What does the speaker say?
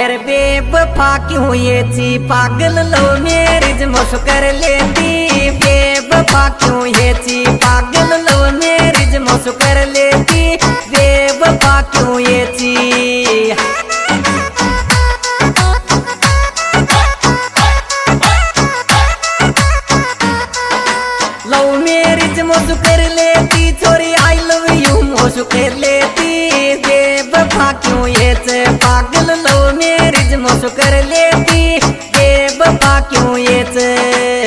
अरे बेवफा क्यों ये ची पागल लव मैरिज मुझ कर लेती। बेवफा क्यों ये ची पागल लव मैरिज मुझ कर लेती। बेवफा क्यों ये ची लव मैरिज मुझ कर लेती। छोरी आई लव यू मुझ कर लेती। बेवफा क्यों ये पागल लव मैरिज मुझ कर लेती। बेवफा क्यों ये